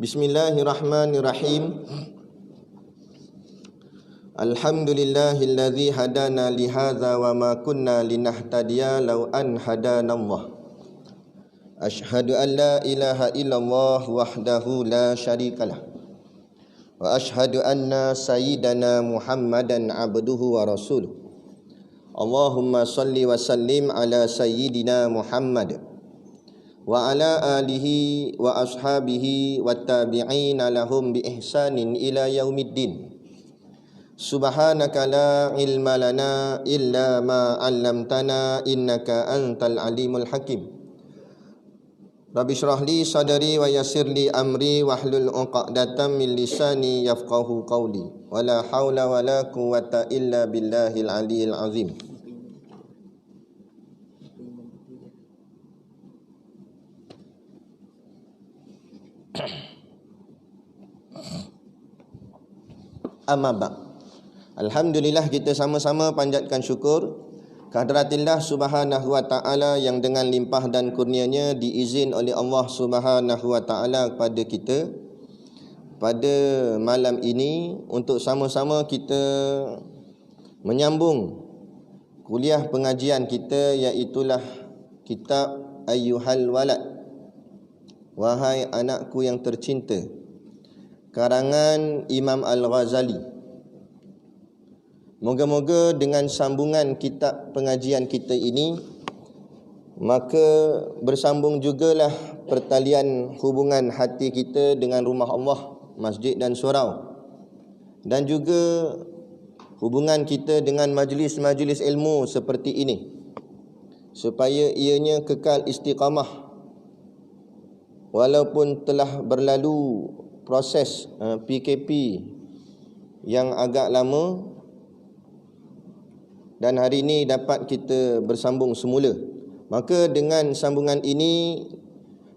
Bismillahirrahmanirrahim. Alhamdulillahilladzi hadana lihadza wa ma kunna linahtadiya law an hadanallah. Asyhadu an la ilaha illallah wahdahu la syarikalah. Wa asyhadu anna sayyidana Muhammadan abduhu wa rasuluh. Allahumma salli wa sallim ala sayyidina Muhammad wa ala alihi wa ashabihi wa tabi'ina lahum bi ihsanin ila yaumiddin. Subhanaka la ilma lana illa ma 'allamtana innaka antal alimul hakim. Rabbi shrah li sadri wa yassir li amri wahlul 'uqdatam min lisani yafqahu qawli. Wala haula wala quwwata illa billahil aliyil azim. Amma ba'd. Alhamdulillah, kita sama-sama panjatkan syukur kehadiratillah subhanahu wa ta'ala yang dengan limpah dan kurnianya diizin oleh Allah subhanahu wa ta'ala kepada kita pada malam ini untuk sama-sama kita menyambung kuliah pengajian kita, iaitulah kitab Ayyuhal Walad, Wahai Anakku yang Tercinta, karangan Imam Al-Ghazali. Moga-moga dengan sambungan kitab pengajian kita ini, maka bersambung jugalah pertalian hubungan hati kita dengan rumah Allah, masjid dan surau, dan juga hubungan kita dengan majlis-majlis ilmu seperti ini, supaya ianya kekal istiqamah walaupun telah berlalu proses PKP yang agak lama, dan hari ini dapat kita bersambung semula. Maka dengan sambungan ini,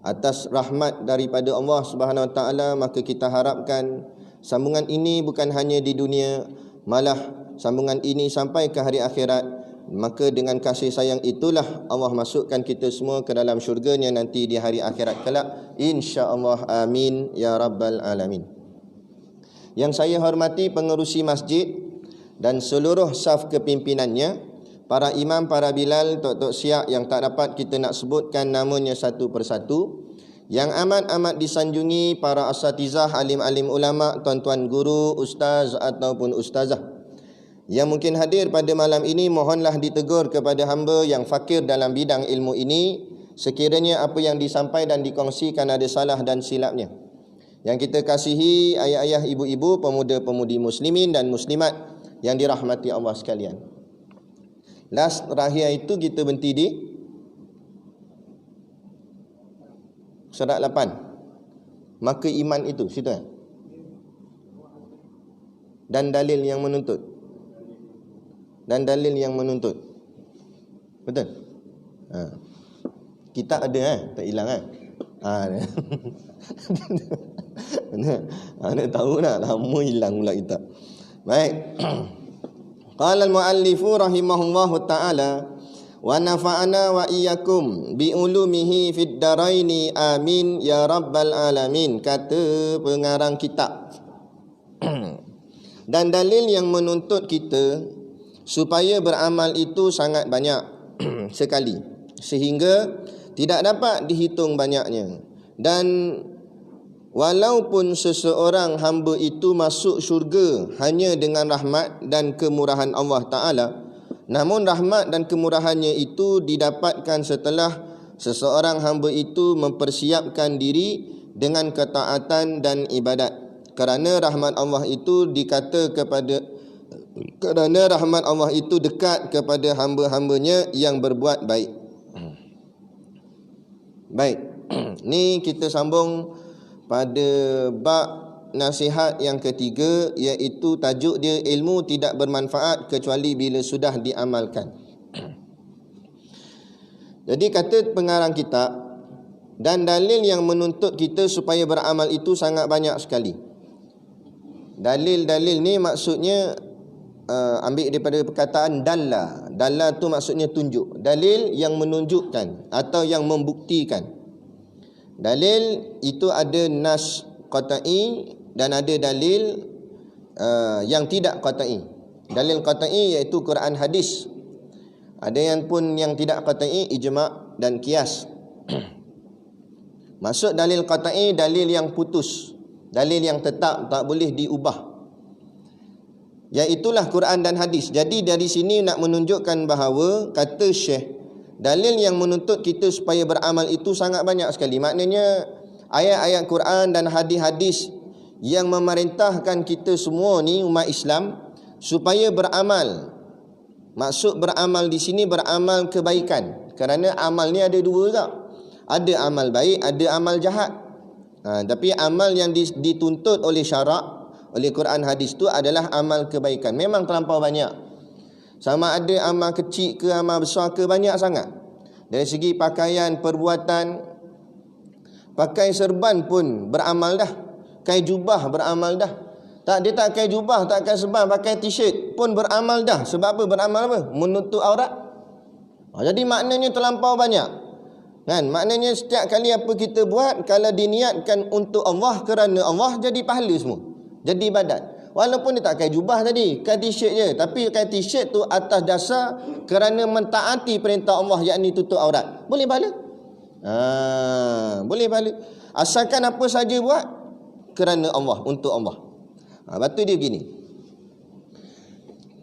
atas rahmat daripada Allah Subhanahu Wa Taala, maka kita harapkan sambungan ini bukan hanya di dunia, malah sambungan ini sampai ke hari akhirat. Maka dengan kasih sayang itulah Allah masukkan kita semua ke dalam syurganya nanti di hari akhirat kelak, insya-Allah. Amin ya rabbal alamin. Yang saya hormati pengerusi masjid dan seluruh saf kepimpinannya, para imam, para bilal, tok-tok siak yang tak dapat kita nak sebutkan namanya satu persatu, yang amat-amat disanjungi para asatizah, alim-alim ulama, tuan-tuan guru, ustaz ataupun ustazah yang mungkin hadir pada malam ini. Mohonlah ditegur kepada hamba yang fakir dalam bidang ilmu ini, sekiranya apa yang disampaikan dan dikongsikan ada salah dan silapnya. Yang kita kasihi ayah-ayah, ibu-ibu, pemuda-pemudi muslimin dan muslimat yang dirahmati Allah sekalian. Last rahia itu kita berhenti di surat 8. Maka iman itu, situ kan? Dan dalil yang menuntut. Dan dalil yang menuntut. Betul? Kita ada tak hilang kan? Anda tahu nak, lama hilang pula kita. Baik. Qala al-muallifu rahimahullahu ta'ala wa nafa'ana wa iyyakum bi ulumihi fid daraini amin ya rabbal alamin. Kata pengarang kitab. Dan dalil yang menuntut kita supaya beramal itu sangat banyak sekali, sehingga tidak dapat dihitung banyaknya. Dan walaupun seseorang hamba itu masuk syurga hanya dengan rahmat dan kemurahan Allah Ta'ala, namun rahmat dan kemurahannya itu didapatkan setelah seseorang hamba itu mempersiapkan diri dengan ketaatan dan ibadat. Kerana rahmat Allah itu kerana rahmat Allah itu dekat kepada hamba-hambanya yang berbuat baik. Baik, ni kita sambung pada bab nasihat yang ketiga, iaitu tajuk dia ilmu tidak bermanfaat kecuali bila sudah diamalkan. Jadi kata pengarang kitab, dan dalil yang menuntut kita supaya beramal itu sangat banyak sekali. Dalil-dalil ni maksudnya ambil daripada perkataan dalla. Dalla tu maksudnya tunjuk. Dalil yang menunjukkan atau yang membuktikan. Dalil itu ada nas qat'i dan ada dalil yang tidak qat'i. Dalil qat'i iaitu Quran hadis. Ada yang pun yang tidak qat'i, ijma' dan qiyas. Maksud dalil qat'i, dalil yang putus, dalil yang tetap, tak boleh diubah, iaitulah Quran dan hadis. Jadi dari sini nak menunjukkan bahawa, kata Syekh, dalil yang menuntut kita supaya beramal itu sangat banyak sekali. Maknanya ayat-ayat Quran dan hadis-hadis yang memerintahkan kita semua ni umat Islam supaya beramal. Maksud beramal di sini beramal kebaikan. Kerana amal ni ada dua tak? Ada amal baik, ada amal jahat. Tapi amal yang dituntut oleh syarak, oleh Quran hadis tu adalah amal kebaikan. Memang terlampau banyak. Sama ada amal kecil ke amal besar ke, banyak sangat. Dari segi pakaian, perbuatan, pakai serban pun beramal dah. Pakai jubah beramal dah. Dia tak pakai jubah, tak pakai serban, pakai t-shirt pun beramal dah. Sebab apa? Beramal apa? Menutup aurat. Jadi maknanya terlampau banyak. Kan? Maknanya setiap kali apa kita buat, kalau diniatkan untuk Allah, kerana Allah, jadi pahala semua, jadi ibadat. Walaupun dia tak pakai jubah tadi, pakai t-shirt je, tapi pakai t-shirt tu atas dasar kerana mentaati perintah Allah, yakni tutup aurat, boleh pahala. Boleh pahala. Asalkan apa saja buat kerana Allah, untuk Allah. Lepas tu dia gini,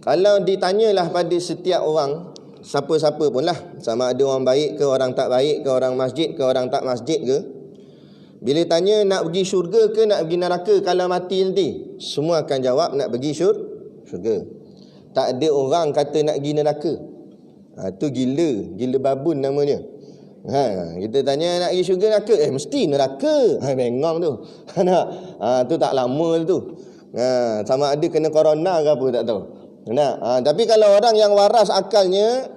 kalau ditanyalah pada setiap orang, siapa-siapa pun lah, sama ada orang baik ke orang tak baik ke, orang masjid ke orang tak masjid ke, bila tanya nak pergi syurga ke nak pergi neraka kalau mati nanti, semua akan jawab nak pergi syurga. Tak ada orang kata nak pergi neraka. Tu gila babun namanya. Kita tanya nak pergi syurga neraka, mesti neraka. Bengong tu. Tu tak lama tu. Sama ada kena corona ke apa tak tahu. Tapi kalau orang yang waras akalnya,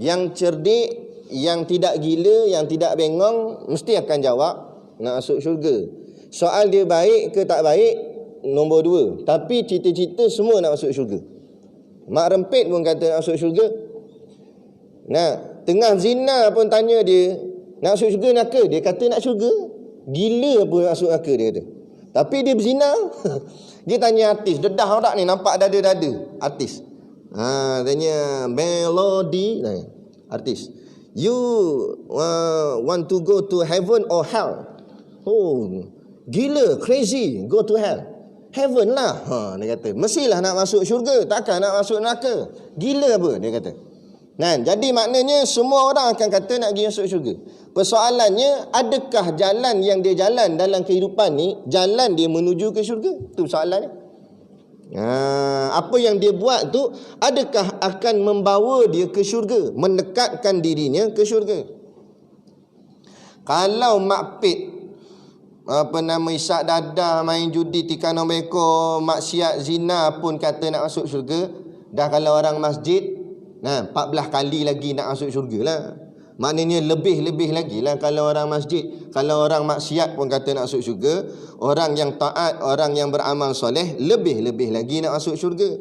yang cerdik, yang tidak gila, yang tidak bengong, mesti akan jawab nak masuk syurga. Soal dia baik ke tak baik, nombor dua. Tapi cita-cita semua nak masuk syurga. Mak rempit pun kata nak masuk syurga. Tengah zina pun tanya dia, nak masuk syurga nak ke? Dia kata nak syurga. Gila apa nak masuk neraka, dia kata. Tapi dia berzina. Dia tanya artis, dedah tak ni, nampak dada-dada artis. Tanya melody, artis, you want to go to heaven or hell? Gila, crazy, go to hell. Heaven lah. Dia kata, mestilah nak masuk syurga, takkan nak masuk neraka. Gila apa, dia kata. Jadi maknanya semua orang akan kata nak pergi masuk syurga. Persoalannya, adakah jalan yang dia jalan dalam kehidupan ni, jalan dia menuju ke syurga? Itu soalannya. Apa yang dia buat tu, adakah akan membawa dia ke syurga, mendekatkan dirinya ke syurga? Kalau makpit, isak dadah, main judi, tikar nombeko, maksiat zina pun kata nak masuk syurga, dah kalau orang masjid 14 kali lagi nak masuk syurga lah. Maknanya lebih-lebih lagi lah kalau orang masjid. Kalau orang maksiat pun kata nak masuk syurga, orang yang taat, orang yang beramal soleh, lebih-lebih lagi nak masuk syurga.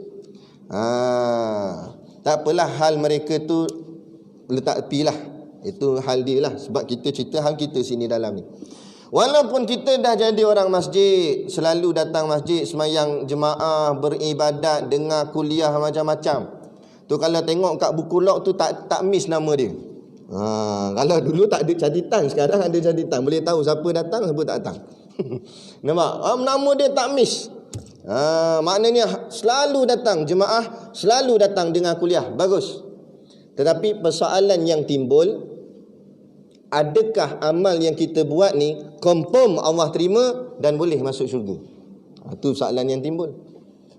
Tak apalah, hal mereka tu letak tepi lah. Itu hal dia lah. Sebab kita cerita hal kita sini dalam ni. Walaupun kita dah jadi orang masjid, selalu datang masjid, semayang jemaah, beribadat, dengar kuliah macam-macam, tu kalau tengok kat buku log tu tak miss nama dia. Kalau dulu tak ada catatan, sekarang ada catatan, boleh tahu siapa datang, siapa tak datang. Nampak? Nama dia tak miss. Maknanya selalu datang jemaah, selalu datang dengar kuliah. Bagus. Tetapi persoalan yang timbul, adakah amal yang kita buat ni confirm Allah terima dan boleh masuk syurga? Itu soalan yang timbul.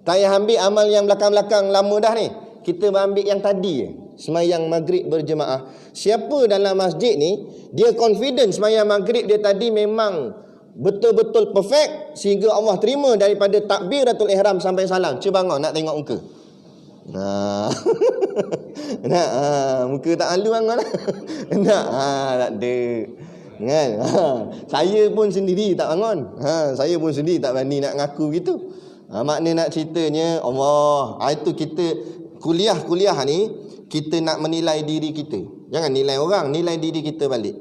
Tak payah ambil amal yang belakang-belakang lama dah ni. Kita ambil yang tadi, semayang maghrib berjemaah. Siapa dalam masjid ni, dia confident semayang maghrib dia tadi memang betul-betul perfect, sehingga Allah terima daripada takbiratul ihram sampai salam. Cuba bangun, nak tengok muka. Muka tak halu bangun lah. Tak ada. Kan? Saya pun sendiri tak bangun. Saya pun sendiri tak berani nak ngaku gitu. Makna nak ceritanya Allah. Itu kita kuliah ni, kita nak menilai diri kita. Jangan nilai orang, nilai diri kita balik.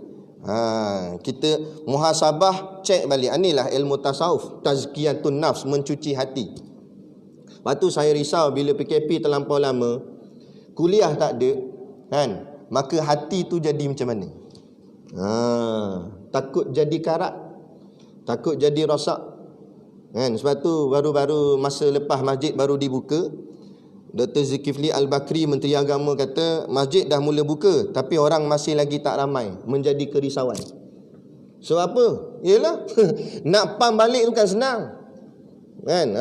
Kita muhasabah, cek balik. Inilah ilmu tasawuf, tazkiyatun nafs, mencuci hati. Lepas tu saya risau bila PKP terlampau lama, kuliah tak ada, kan? Maka hati tu jadi macam mana? Takut jadi karat, takut jadi rosak, kan? Sebab tu baru-baru masa lepas masjid baru dibuka, Dr. Zulkifli Al-Bakri, Menteri Agama, kata masjid dah mula buka tapi orang masih lagi tak ramai, menjadi kerisauan. Sebab apa? Yelah nak pam balik tu kan senang, kan?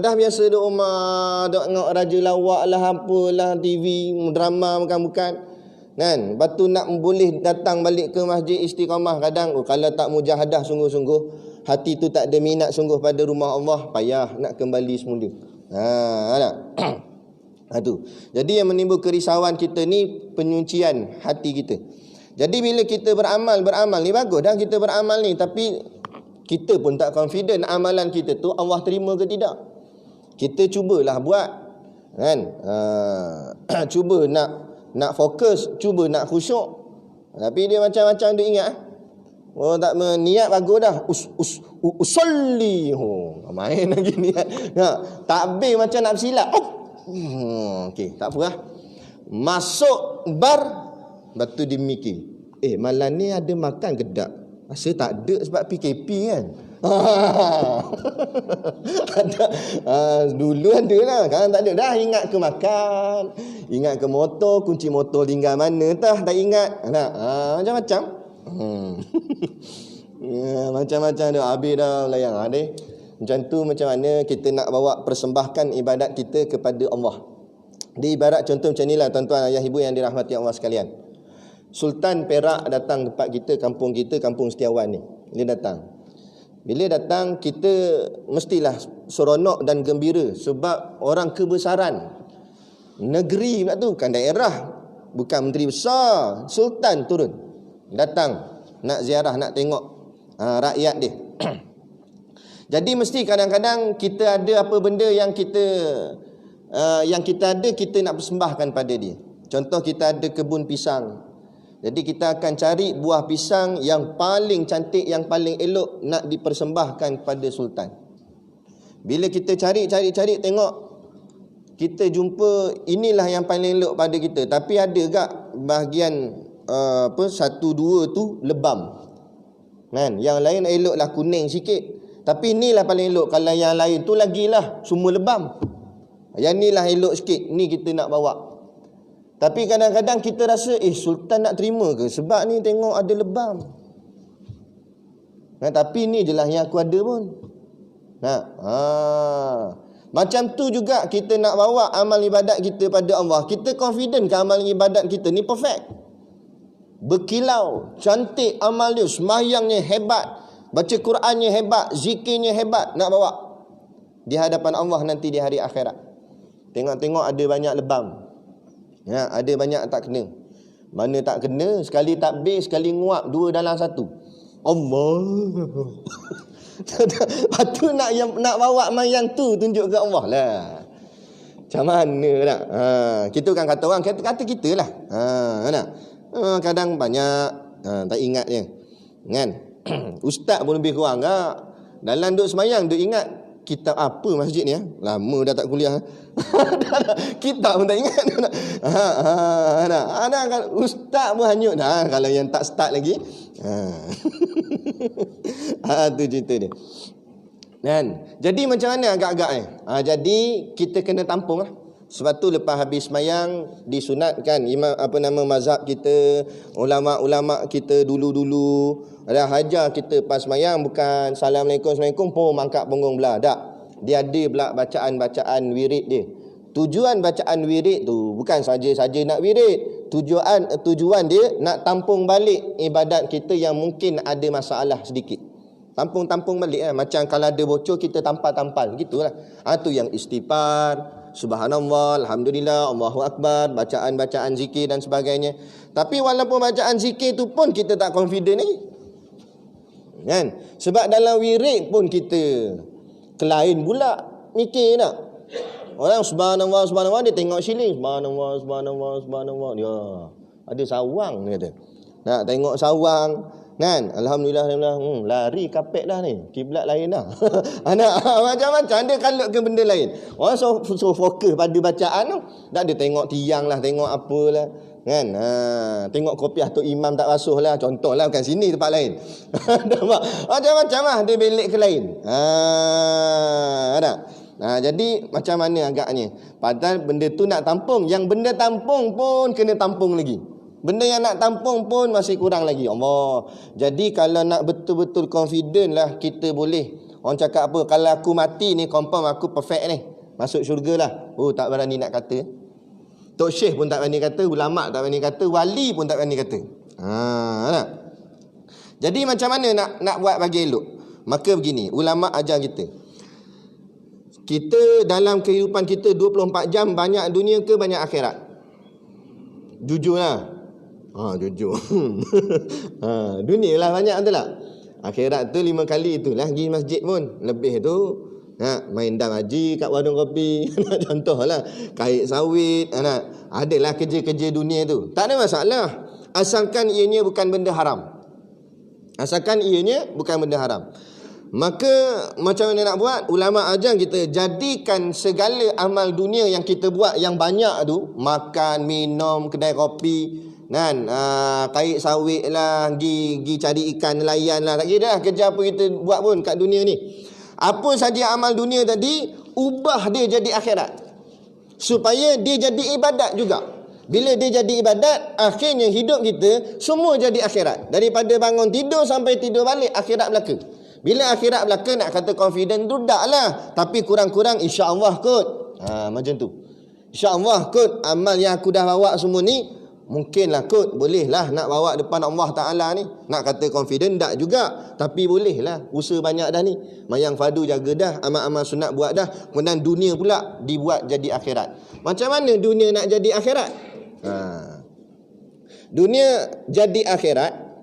Dah biasa duduk rumah, duduk tengok Raja Lawak lah, apalah, TV, drama bukan-bukan, kan? Lepas tu nak boleh datang balik ke Masjid Istiqamah, kadang kalau tak mujahadah sungguh-sungguh, hati tu tak ada minat sungguh pada rumah Allah, payah nak kembali semula. Tak? Tu. Jadi yang menimbul kerisauan kita ni penyucian hati kita. Jadi bila kita beramal ni bagus dah kita beramal ni, tapi kita pun tak confident amalan kita tu Allah terima ke tidak. Kita cubalah buat, kan? Cuba nak fokus, cuba nak khusyuk, tapi dia macam-macam dia ingat. Oh tak niat bagus dah. Usolli. Main lagi niat. Takbir macam nak bersilap. Okey, tak apa lah. Masuk bar, lepas tu dia mikir, malam ni ada makan ke tak? Rasa tak ada sebab PKP kan. Dulu ada lah, sekarang tak ada dah. Ingat ke makan, ingat ke motor, kunci motor tinggal mana tak ingat. Macam-macam. Macam-macam dah, habis dah layang deh. Macam tu, macam mana kita nak bawa persembahkan ibadat kita kepada Allah. Di ibarat contoh macam inilah tuan-tuan ayah ibu yang dirahmati Allah sekalian. Sultan Perak datang tempat kita, kampung Setiawan ni. Dia datang. Bila datang, kita mestilah seronok dan gembira sebab orang kebesaran negeri pula tu, kan daerah, bukan menteri besar, sultan turun datang nak ziarah, nak tengok rakyat dia. Jadi mesti kadang-kadang kita ada apa benda yang kita ada, kita nak persembahkan pada dia. Contoh, kita ada kebun pisang. Jadi kita akan cari buah pisang yang paling cantik, yang paling elok, nak dipersembahkan pada sultan. Bila kita cari tengok, kita jumpa inilah yang paling elok pada kita, tapi ada gak bahagian satu dua tu lebam, kan? Yang lain eloklah, kuning sikit. Tapi inilah paling elok. Kalau yang lain tu lagilah semua lebam. Yang inilah elok sikit, ni kita nak bawa. Tapi kadang-kadang kita rasa, sultan nak terima ke? Sebab ni tengok ada lebam. Tapi ni je lah yang aku ada pun. Macam tu juga kita nak bawa amal ibadat kita pada Allah. Kita confident ke amal ibadat kita ni perfect, berkilau, cantik amal dia, sembahyangnya hebat, baca Qurannya hebat, zikirnya hebat, nak bawa di hadapan Allah nanti di hari akhirat. Tengok-tengok ada banyak lebam. Ada banyak tak kena. Mana tak kena, sekali takbir, sekali nguap, dua dalam satu. Allah. Lepas nak bawa yang tu tunjuk ke Allah lah. Macam mana nak? Kita kan kata orang, kata kita lah. Kadang banyak tak ingat je, kan? Ustaz pun lebih kurang dalam duk semayang duk ingat kitab apa masjid ni. Lama dah tak kuliah. Kitab pun tak ingat. Ustaz pun hanyut dah kalau yang tak start lagi. Tu cerita dia, kan? Jadi macam mana agak-agak ni? Jadi kita kena tampung lah. Sebab tu lepas habis semayang disunatkan, mazhab kita, ulama-ulama kita dulu-dulu ada hajar kita pas semayang bukan Assalamualaikum pun angkat punggung belah. Tak. Dia ada pula bacaan-bacaan wirid dia. Tujuan bacaan wirid tu bukan saja-saja nak wirid. Tujuan dia nak tampung balik ibadat kita yang mungkin ada masalah sedikit. Tampung balik Macam kalau ada bocor kita tampal-tampal. Gitulah. Tu yang istighfar, subhanallah, alhamdulillah, Allahu akbar, bacaan-bacaan zikir dan sebagainya. Tapi walaupun bacaan zikir tu pun kita tak confident lagi, kan? Sebab dalam wirid pun kita kelain pula mikir tak. Orang subhanallah dia tengok shilling, subhanallah. Ya, ada sawang dia kata. Nak tengok sawang kan, alhamdulillah, lari kapek dah ni, kiblat lain dah. Anak macam-macam dia kalut ke benda lain. Orang so fokus pada bacaan tu, tak ada tengok tiang lah, tengok apalah kan. Tengok kopiah Tok Imam tak basuh lah, contohlah, bukan sini, tempat lain. Macam-macam lah dia belik ke lain. Ada. Jadi macam mana agaknya, padahal benda tu nak tampung, yang benda tampung pun kena tampung lagi. Benda yang nak tampung pun masih kurang lagi. Allah. Jadi kalau nak betul-betul confident lah, kita boleh. Orang cakap apa, kalau aku mati ni confirm aku perfect ni, masuk syurga lah. Oh, tak berani nak kata. Tok Syekh pun tak berani kata, ulama tak berani kata, wali pun tak berani kata. Tak? Jadi macam mana nak buat bagi elok? Maka begini, ulama ajar kita. Kita dalam kehidupan kita 24 jam, banyak dunia ke banyak akhirat? Jujur lah. Jujur. Dunia lah banyak tu lah. Akhirat tu 5 kali itulah pergi masjid pun. Lebih tu main dam haji kat warung kopi. Contoh lah, kait sawit. Adalah kerja-kerja dunia tu, tak ada masalah, asalkan ianya bukan benda haram. Asalkan ianya bukan benda haram. Maka macam mana nak buat? Ulama ajar kita, jadikan segala amal dunia yang kita buat yang banyak tu, makan, minum, kedai kopi kan, kait sawit lah, pergi cari ikan nelayan lah, tak kira dah kerja apa kita buat pun kat dunia ni. Apa saja amal dunia tadi, ubah dia jadi akhirat, supaya dia jadi ibadat juga. Bila dia jadi ibadat, akhirnya hidup kita semua jadi akhirat. Daripada bangun tidur sampai tidur balik, akhirat belaka. Bila akhirat belaka, nak kata confident tu tak lah, tapi kurang-kurang insya-Allah kot. Macam tu. Insya-Allah kot, amal yang aku dah bawa semua ni, mungkinlah kot, bolehlah nak bawa depan Allah Ta'ala ni. Nak kata confident tak juga, tapi bolehlah, usaha banyak dah ni. Mayang fardu jaga dah, amal-amal sunat buat dah, kemudian dunia pula dibuat jadi akhirat. Macam mana dunia nak jadi akhirat? Dunia jadi akhirat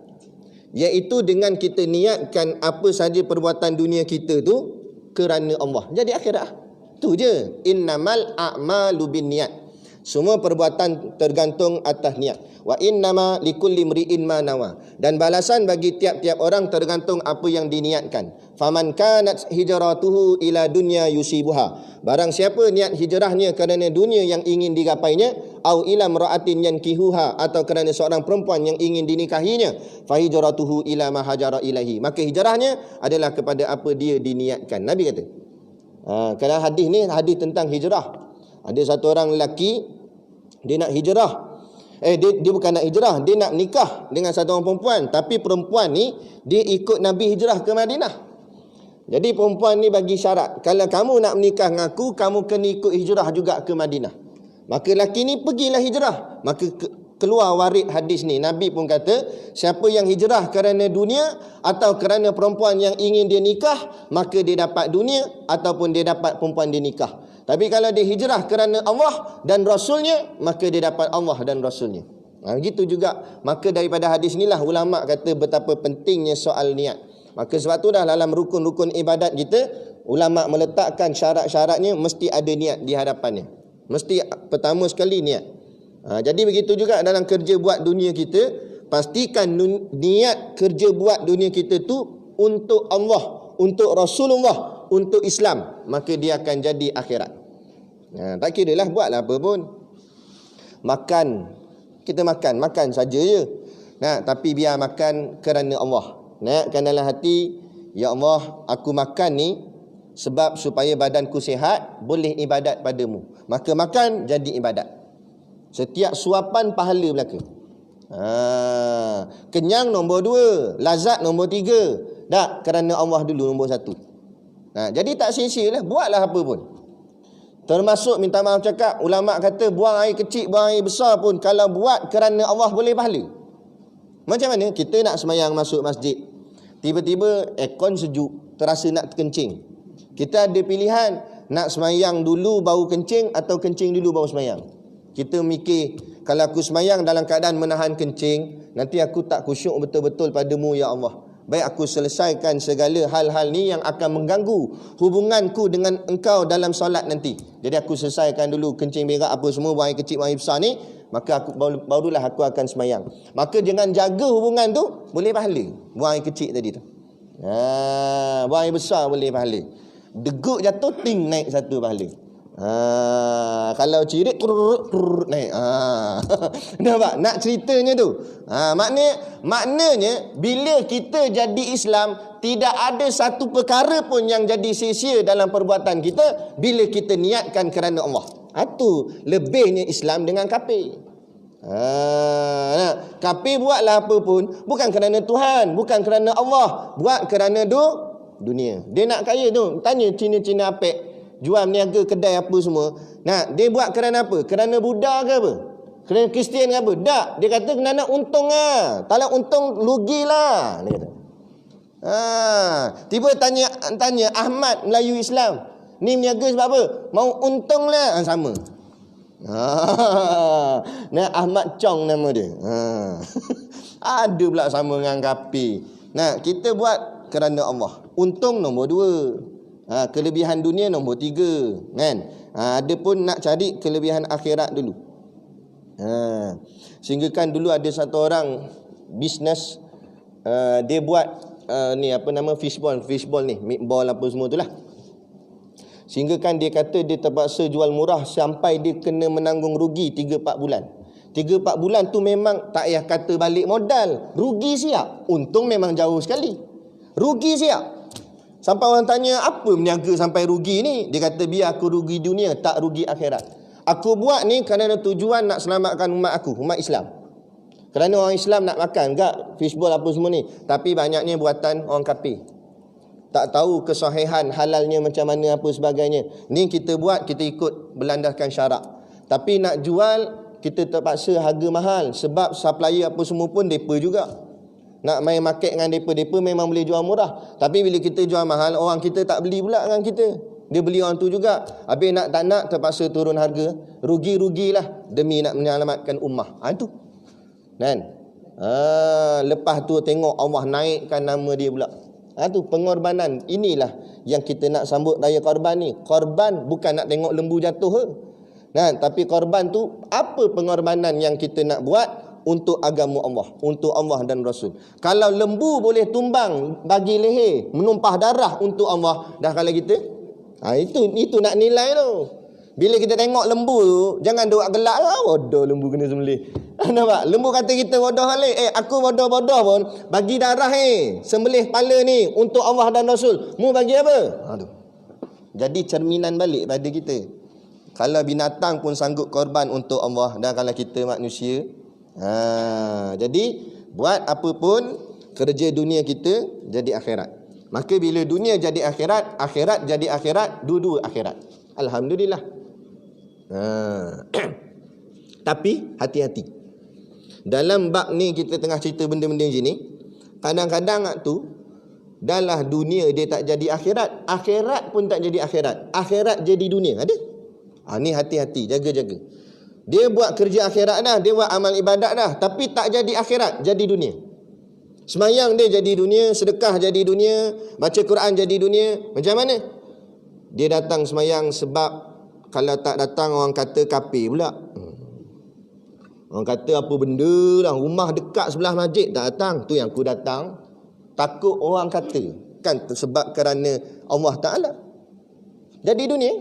iaitu dengan kita niatkan apa saja perbuatan dunia kita tu kerana Allah, jadi akhirat. Tu je. Innamal a'malu binniyat. Semua perbuatan tergantung atas niat. Wa innama likulli imri'in ma nawa. Dan balasan bagi tiap-tiap orang tergantung apa yang diniatkan. Faman kanat hijratuhu ila dunya yusibuha. Barang siapa niat hijrahnya kerana dunia yang ingin digapainya, au ila imra'atin yankihuha, atau kerana seorang perempuan yang ingin dinikahinya, fa hijratuhu ila ma hajara ilahi. Maka hijrahnya adalah kepada apa dia diniatkan. Nabi kata. Kalau hadis ni hadis tentang hijrah. Ada satu orang lelaki, dia nak hijrah. Dia bukan nak hijrah, dia nak nikah dengan satu orang perempuan. Tapi perempuan ni, dia ikut Nabi hijrah ke Madinah. Jadi perempuan ni bagi syarat, kalau kamu nak menikah dengan aku, kamu kena ikut hijrah juga ke Madinah. Maka lelaki ni pergilah hijrah. Maka keluar warid hadis ni. Nabi pun kata, siapa yang hijrah kerana dunia atau kerana perempuan yang ingin dia nikah, maka dia dapat dunia ataupun dia dapat perempuan dia nikah. Tapi kalau dia hijrah kerana Allah dan Rasulnya, maka dia dapat Allah dan Rasulnya. Begitu juga. Maka daripada hadis inilah ulama kata betapa pentingnya soal niat. Maka sebab tu dah dalam rukun-rukun ibadat kita, ulama meletakkan syarat-syaratnya, mesti ada niat di hadapannya. Mesti pertama sekali niat. Jadi begitu juga dalam kerja buat dunia kita, pastikan niat kerja buat dunia kita tu untuk Allah, untuk Rasulullah, untuk Islam, maka dia akan jadi akhirat. Tak kira lah buatlah apa pun. Makan, kita makan saja je. Tapi biar makan kerana Allah. Naikkan dalam hati, ya Allah, aku makan ni sebab supaya badanku sihat, boleh ibadat padamu. Maka makan jadi ibadat. Setiap suapan pahala belaka. Kenyang nombor 2, lazat nombor 3. Tak, kerana Allah dulu nombor 1. Jadi tak sia-sia lah, buatlah apa pun. Termasuk minta maaf cakap, ulama kata buang air kecil, buang air besar pun, kalau buat kerana Allah boleh pahala. Macam mana? Kita nak semayang masuk masjid, tiba-tiba aircon sejuk, terasa nak terkencing. Kita ada pilihan, nak semayang dulu baru kencing atau kencing dulu baru semayang. Kita mikir, kalau aku semayang dalam keadaan menahan kencing, nanti aku tak khusyuk betul-betul padamu ya Allah. Baik aku selesaikan segala hal-hal ni yang akan mengganggu hubunganku dengan engkau dalam solat nanti. Jadi aku selesaikan dulu kencing berak apa semua, buang air kecil, buang air besar ni. maka barulah aku akan semayang. Maka jangan jaga hubungan tu, boleh pahala. Buang air kecil tadi tu. Buang air besar boleh pahala. Deguk jatuh, ting naik satu pahala. Kalau cirit naik. Nampak? Nak ceritanya tu. Maknanya bila kita jadi Islam, tidak ada satu perkara pun yang jadi sia-sia dalam perbuatan kita bila kita niatkan kerana Allah. Itu lebihnya Islam dengan kafir. Kafir buatlah apa pun bukan kerana Tuhan, bukan kerana Allah, buat kerana dunia. Dia nak kaya tu, tanya Cina-Cina apek jual niaga kedai apa semua. Dia buat kerana apa? Kerana Buddha ke apa? Kerana Kristian ke apa? Tak. Dia kata kerana untung lah. Kalau untung, rugilah. Dia kata. Tiba tanya Ahmad Melayu Islam. Ni niaga sebab apa? Mau untung lah. Sama. Ahmad Chong nama dia. Ada pula sama dengan kafir. Kita buat kerana Allah. Untung nombor 2. Kelebihan dunia nombor 3, kan? Ada pun nak cari kelebihan akhirat dulu. Sehingga kan dulu ada satu orang bisnes, dia buat ni apa nama fishball ni, meatball apa semua itulah. Sehingga kan dia kata dia terpaksa jual murah sampai dia kena menanggung rugi 3-4 bulan. 3-4 bulan tu memang tak payah kata balik modal, rugi siap. Untung memang jauh sekali, rugi siap. Sampai orang tanya, apa berniaga sampai rugi ni? Dia kata, biar aku rugi dunia, tak rugi akhirat. Aku buat ni kerana tujuan nak selamatkan umat aku, umat Islam. Kerana orang Islam nak makan kat fishball apa semua ni. Tapi banyaknya buatan orang kafir. Tak tahu kesahihan halalnya macam mana apa sebagainya. Ni kita buat, kita ikut berlandaskan syarak. Tapi nak jual, kita terpaksa harga mahal. Sebab supplier apa semua pun mereka juga. Nak main market dengan mereka memang boleh jual murah. Tapi bila kita jual mahal, orang kita tak beli pula dengan kita. Dia beli orang tu juga. Habis nak tak nak terpaksa turun harga. Rugi-rugilah demi nak menyelamatkan ummah. Itu. Kan? Lepas tu tengok Allah naikkan nama dia pula. Itu pengorbanan. Inilah yang kita nak sambut raya korban ni. Korban bukan nak tengok lembu jatuh. Tapi korban tu apa pengorbanan yang kita nak buat untuk agama Allah, untuk Allah dan Rasul. Kalau lembu boleh tumbang bagi leher, menumpah darah untuk Allah, dah kalau kita itu nak nilai tu. Bila kita tengok lembu tu, jangan duk gelak bodoh lembu kena sembelih. Nampak? Lembu kata kita bodoh balik. Aku bodoh-bodoh pun bagi darah sembelih kepala ni untuk Allah dan Rasul. Mu bagi apa? Jadi cerminan balik pada kita. Kalau binatang pun sanggup korban untuk Allah, dan kalau kita manusia, jadi buat apa pun kerja dunia kita jadi akhirat. Maka bila dunia jadi akhirat, akhirat jadi akhirat, dua-dua akhirat. Alhamdulillah. Tapi hati-hati. Dalam bab ni kita tengah cerita benda-benda macam ni, kadang-kadang tu dalam dunia dia tak jadi akhirat, akhirat pun tak jadi akhirat, akhirat jadi dunia. Ada? Ni hati-hati, jaga-jaga. Dia buat kerja akhirat dah, dia buat amal ibadat dah, tapi tak jadi akhirat, jadi dunia. Semayang dia jadi dunia, sedekah jadi dunia, baca Quran jadi dunia. Macam mana? Dia datang semayang sebab kalau tak datang orang kata kafir pula. Orang kata apa benda lah, rumah dekat sebelah masjid tak datang. Tu yang aku datang, takut orang kata. Kan sebab kerana Allah Ta'ala. Jadi dunia.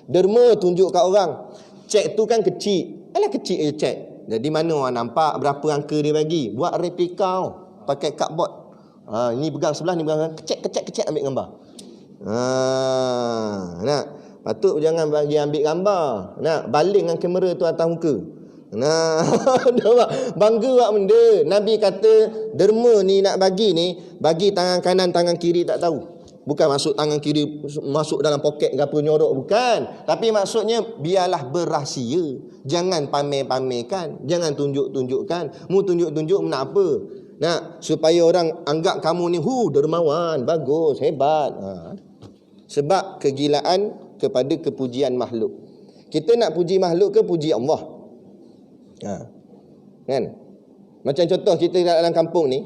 Derma tunjuk kat orang. Cek tu kan kecil. Alah kecil je cek. Jadi mana orang nampak berapa angka dia bagi. Buat replika pakai cardboard. Ini pegang sebelah, ni pegang kecek ambil gambar. Nak patut jangan bagi ambil gambar. Nak baling dengan kamera tu atas muka. Bangga buat benda. Nabi kata derma ni nak bagi ni, bagi tangan kanan tangan kiri tak tahu. Bukan masuk tangan kiri masuk dalam poket ke apa nyorok, bukan. Tapi maksudnya biarlah berrahsia. Jangan pamer-pamerkan, jangan tunjuk-tunjukkan. Mu tunjuk-tunjuk nak apa? Nak supaya orang anggap kamu ni dermawan, bagus, hebat. Sebab kegilaan kepada kepujian makhluk. Kita nak puji makhluk ke puji Allah? Kan? Macam contoh kita dalam kampung ni,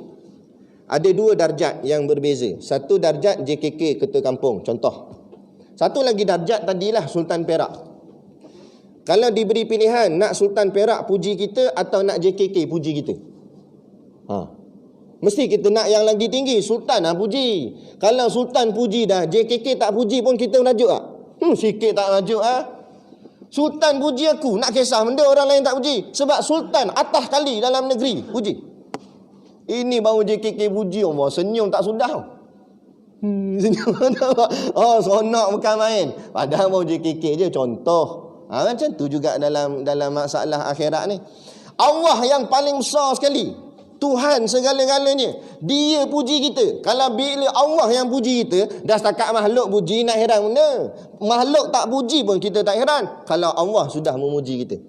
ada dua darjat yang berbeza. Satu darjat JKK Ketua Kampung, contoh. Satu lagi darjat tadilah Sultan Perak. Kalau diberi pilihan, nak Sultan Perak puji kita atau nak JKK puji kita? Mesti kita nak yang lagi tinggi. Sultan lah puji. Kalau Sultan puji dah, JKK tak puji pun kita merajuk tak? Sikit tak merajuk Sultan puji aku, nak kisah benda orang lain tak puji. Sebab Sultan atas kali dalam negeri puji. Ini baru JKK puji, Allah senyum tak sudah. Senyum tak. Seronok bukan main. Padahal baru JKK je contoh. Macam tu juga dalam masalah akhirat ni. Allah yang paling besar sekali, Tuhan segala-galanya, Dia puji kita. Kalau bila Allah yang puji kita, dah setakat makhluk puji, nak heran mana? Makhluk tak puji pun kita tak heran, kalau Allah sudah memuji kita.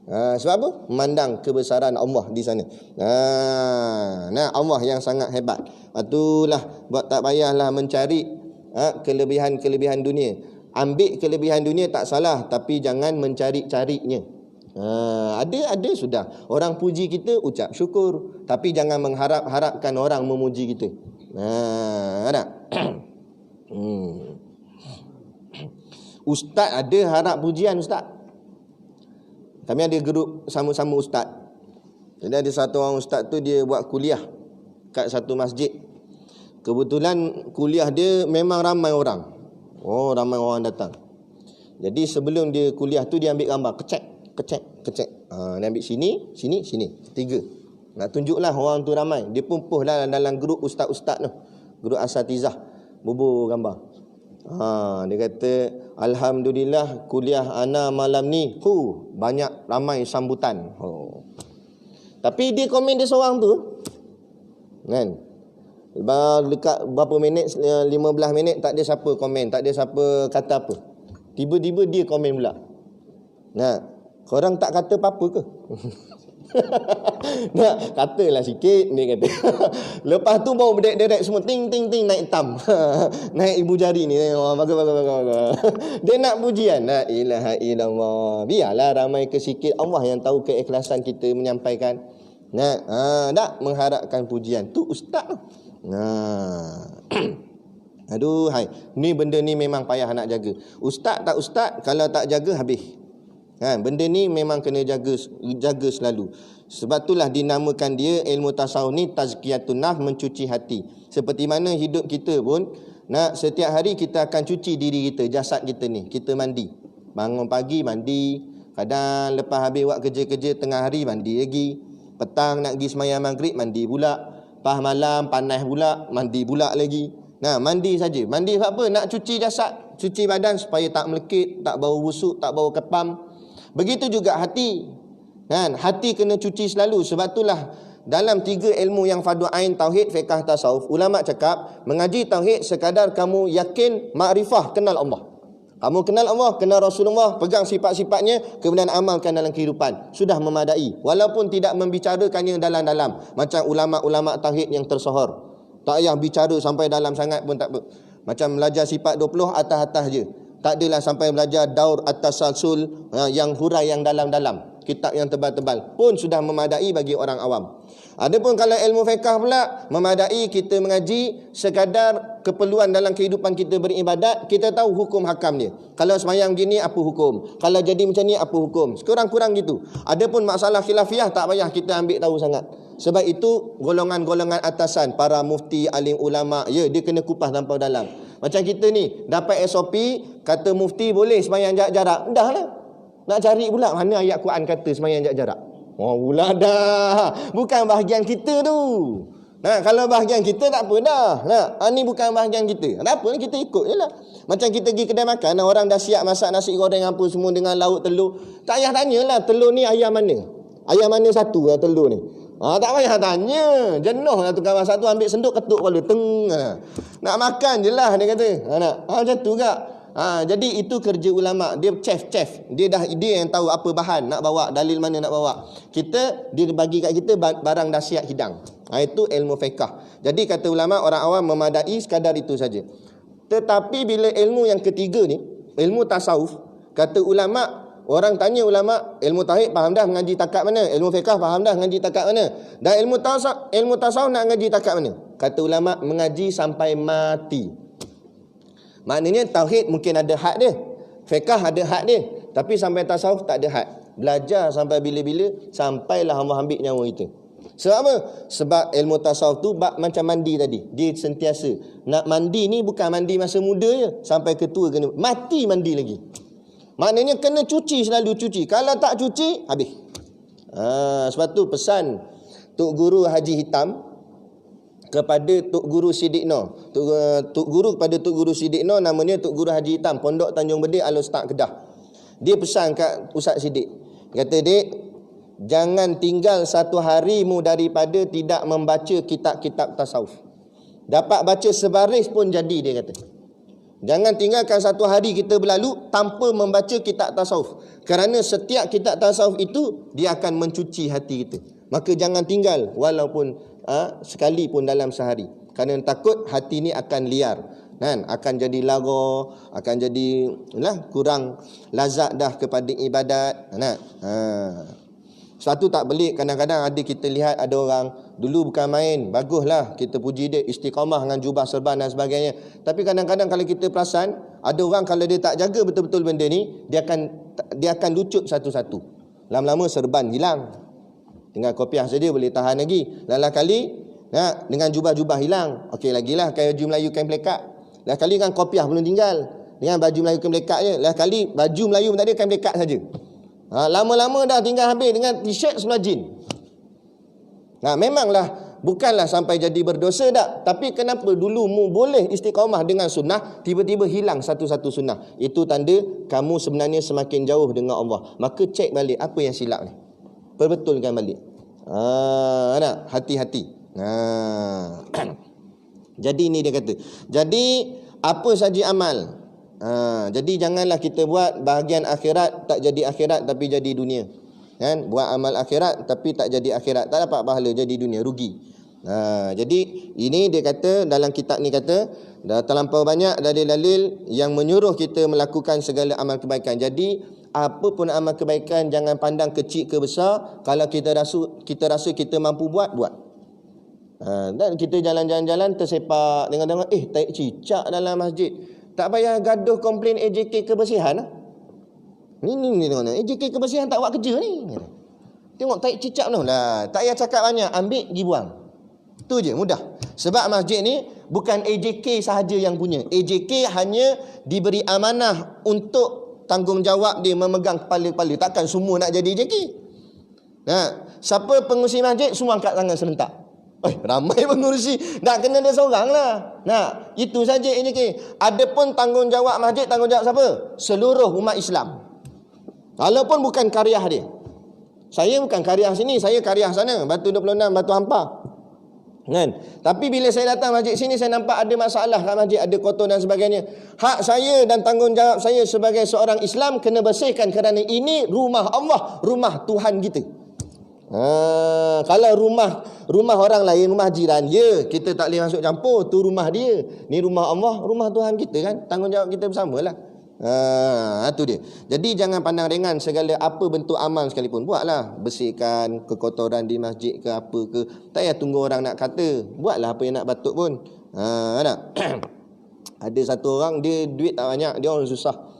Sebab apa? Memandang kebesaran Allah di sana. Allah yang sangat hebat. Itulah buat tak payahlah mencari kelebihan-kelebihan dunia. Ambil kelebihan dunia tak salah, tapi jangan mencari-carinya. Ada sudah orang puji kita, ucap syukur, tapi jangan mengharapkan orang memuji kita. Ada. Ustaz ada harap pujian ustaz. Kami ada grup sama-sama ustaz. Jadi ada satu orang ustaz tu, dia buat kuliah kat satu masjid. Kebetulan kuliah dia memang ramai orang. Ramai orang datang. Jadi sebelum dia kuliah tu, dia ambil gambar, kecek. Dia ambil sini. 3. Nak tunjuklah orang tu ramai. Dia pun post lah dalam grup ustaz-ustaz tu, grup asatizah, bubur gambar. Dia kata, alhamdulillah kuliah ana malam ni banyak ramai sambutan. Tapi dia komen dia seorang tu kan, dekat berapa minit, 15 minit tak ada siapa komen, tak ada siapa kata apa. Tiba-tiba dia komen pula, korang tak kata apa-apa ke? Nak katalah sikit, dia kata. Lepas tu baru direct semua ting naik tam. Naik ibu jari ni, bagus. Dia nak pujian. La ilaha illallah. Biarlah ramai ke sikit, Allah yang tahu keikhlasan kita menyampaikan. Tak mengharapkan pujian. Tu ustaz. Aduh, ni benda ni memang payah nak jaga. Ustaz tak ustaz, kalau tak jaga habis. Benda ni memang kena jaga selalu. Sebab itulah dinamakan dia ilmu tasawuf ni tazkiyatun nafs, mencuci hati. Seperti mana hidup kita pun, setiap hari kita akan cuci diri kita, jasad kita ni. Kita mandi. Bangun pagi mandi, kadang lepas habis buat kerja-kerja tengah hari mandi lagi. Petang nak pergi sembahyang maghrib mandi pula. Pas malam panas pula mandi pula lagi. Mandi saja. Mandi sebab apa? Nak cuci jasad, cuci badan supaya tak melekit, tak bau busuk, tak bau kepam. Begitu juga hati. Hati kena cuci selalu. Sebab itulah dalam 3 ilmu yang fardu ain, tauhid, fiqh, tasawuf, ulama cakap mengaji tauhid sekadar kamu yakin makrifah, kenal Allah. Kamu kenal Allah, kenal Rasulullah, pegang sifat-sifatnya, kemudian amalkan dalam kehidupan, sudah memadai. Walaupun tidak membicarakannya dalam-dalam, macam ulama-ulama tauhid yang tersohor, tak payah bicara sampai dalam sangat pun tak apa. Macam belajar sifat 20 atas-atas je, tak adalah sampai belajar daur at-tasalsul yang hurai yang dalam-dalam, kitab yang tebal-tebal pun sudah memadai bagi orang awam. Adapun kalau ilmu fiqh pula, memadai kita mengaji sekadar keperluan dalam kehidupan kita beribadat, kita tahu hukum hakam dia. Kalau sembahyang gini apa hukum, kalau jadi macam ni apa hukum, sekurang-kurang gitu. Adapun masalah khilafiyah tak payah kita ambil tahu sangat. Sebab itu golongan-golongan atasan, para mufti, alim ulama, dia kena kupas tanpa dalam. Macam kita ni dapat SOP, kata mufti boleh sembahyang jarak, dah lah. Nak cari pula mana ayat Quran kata sembahyang jarak. Pula dah. Bukan bahagian kita tu. Kalau bahagian kita tak apa dah. Ni bukan bahagian kita. Tak apa, kita ikut je lah. Macam kita pergi kedai makan, orang dah siap masak nasi goreng apa semua dengan lauk telur. Tak payah tanyalah telur ni ayam mana. Ayam mana satu lah telur ni. Tak payah tanya. Jenuh lah tukang masak tu, ambil senduk ketuk kepala. Nak makan je lah dia kata. Macam tu kak. Jadi itu kerja ulama. Dia chef. Dia yang tahu apa bahan nak bawa, dalil mana nak bawa. Dia bagi kat kita barang dah siap hidang. Itu ilmu fiqh. Jadi kata ulama, orang awam memadai sekadar itu saja. Tetapi bila ilmu yang ketiga ni, ilmu tasawuf, kata ulama, orang tanya ulama, ilmu tauhid faham dah mengaji takat mana, ilmu fiqh faham dah mengaji takat mana, dan ilmu tasawuf nak mengaji takat mana? Kata ulama, mengaji sampai mati. Maknanya tauhid mungkin ada had dia, fiqh ada had dia, Tapi sampai tasawuf tak ada had. Belajar sampai bila-bila, sampailah Allah ambil nyawa kita. Sebab apa? Sebab ilmu tasawuf tu bab macam mandi tadi. Dia sentiasa. Nak mandi ni bukan mandi masa muda je. Sampai ketua kena. Mati mandi lagi. Maknanya kena cuci, selalu cuci. Kalau tak cuci, habis. Sebab tu pesan Tok Guru Haji Hitam kepada Tok Guru Siddiq Noh. Tok Guru kepada Tok Guru Siddiq Noh, namanya Tok Guru Haji Hitam, Pondok Tanjung Bedik, Al-Ustaz Kedah. Dia pesan kat Ustaz Siddiq. Kata, "Dek, jangan tinggal satu harimu daripada tidak membaca kitab-kitab tasawuf. Dapat baca sebaris pun jadi," dia kata. Jangan tinggalkan satu hari kita berlalu tanpa membaca kitab tasawuf. Kerana setiap kitab tasawuf itu, dia akan mencuci hati kita. Maka jangan tinggal walaupun sekali pun dalam sehari. Kerana takut hati ni akan liar. Kan? Akan jadi lara, akan jadi kurang lazat dah kepada ibadat. Satu tak belik, kadang-kadang ada kita lihat ada orang dulu bukan main, baguslah kita puji dia istiqamah dengan jubah serban dan sebagainya. Tapi kadang-kadang kalau kita perasan, ada orang kalau dia tak jaga betul-betul benda ni, dia akan lucut satu-satu. Lama-lama serban hilang. Tinggal kopiah saja boleh tahan lagi. Lain kali dengan jubah-jubah hilang. Okey, lagilah kain baju Melayu kain pelekat. Lain kali dengan kopiah belum tinggal. Dengan baju Melayu kain pelekat je. Lain kali baju Melayu pun tak ada, kain pelekat saja. Lama-lama dah tinggal habis dengan t-shirt sebelah jin. Memanglah bukanlah sampai jadi berdosa tak. Tapi kenapa dulu mu boleh istiqamah dengan sunnah, tiba-tiba hilang satu-satu sunnah. Itu tanda kamu sebenarnya semakin jauh dengan Allah. Maka cek balik apa yang silap ni. Perbetulkan balik. Hati-hati. Jadi ni dia kata. Jadi apa saja amal. Jadi janganlah kita buat bahagian akhirat tak jadi akhirat tapi jadi dunia. Kan? Buat amal akhirat tapi tak jadi akhirat, tak dapat pahala, jadi dunia, rugi. Jadi ini dia kata dalam kitab ni kata dah terlampau banyak dalil-dalil yang menyuruh kita melakukan segala amal kebaikan. Jadi apa pun amal kebaikan jangan pandang kecil ke besar. Kalau kita rasa kita mampu buat. Dan kita jalan-jalan tersepak, tengok-tengok taik cicak dalam masjid. Tak payah gaduh komplain AJK kebersihan. Ni tengok, AJK kebersihan tak buat kerja ni. Tengok taik cicak tu lah. Tak payah cakap banyak, ambil pergi buang. Tu je, mudah. Sebab masjid ni bukan AJK sahaja yang punya. AJK hanya diberi amanah untuk tanggungjawab dia memegang kepala-kepala. Takkan semua nak jadi AJK. Siapa pengurusi masjid, semua angkat tangan serentak. Ramai pengurusi, nak kena dia seorang lah. Itu saja AJK. Adapun tanggungjawab masjid, tanggungjawab siapa? Seluruh umat Islam. Walaupun bukan karya dia. Saya bukan karya sini, saya karya sana, Batu 26, Batu Hampar. Kan? Tapi bila saya datang masjid sini, saya nampak ada masalah kat masjid, ada kotor dan sebagainya. Hak saya dan tanggungjawab saya sebagai seorang Islam kena bersihkan kerana ini rumah Allah, rumah Tuhan kita. Kalau rumah orang lain, rumah jiran, kita tak boleh masuk campur, tu rumah dia. Ni rumah Allah, rumah Tuhan kita kan. Tanggungjawab kita bersamalah. Tu dia. Jadi jangan pandang ringan segala apa bentuk amal sekalipun. Buatlah, bersihkan kekotoran di masjid ke apa ke. Tak payah tunggu orang nak kata. Buatlah apa yang nak batuk pun. Ada satu orang, dia duit tak banyak, dia orang susah.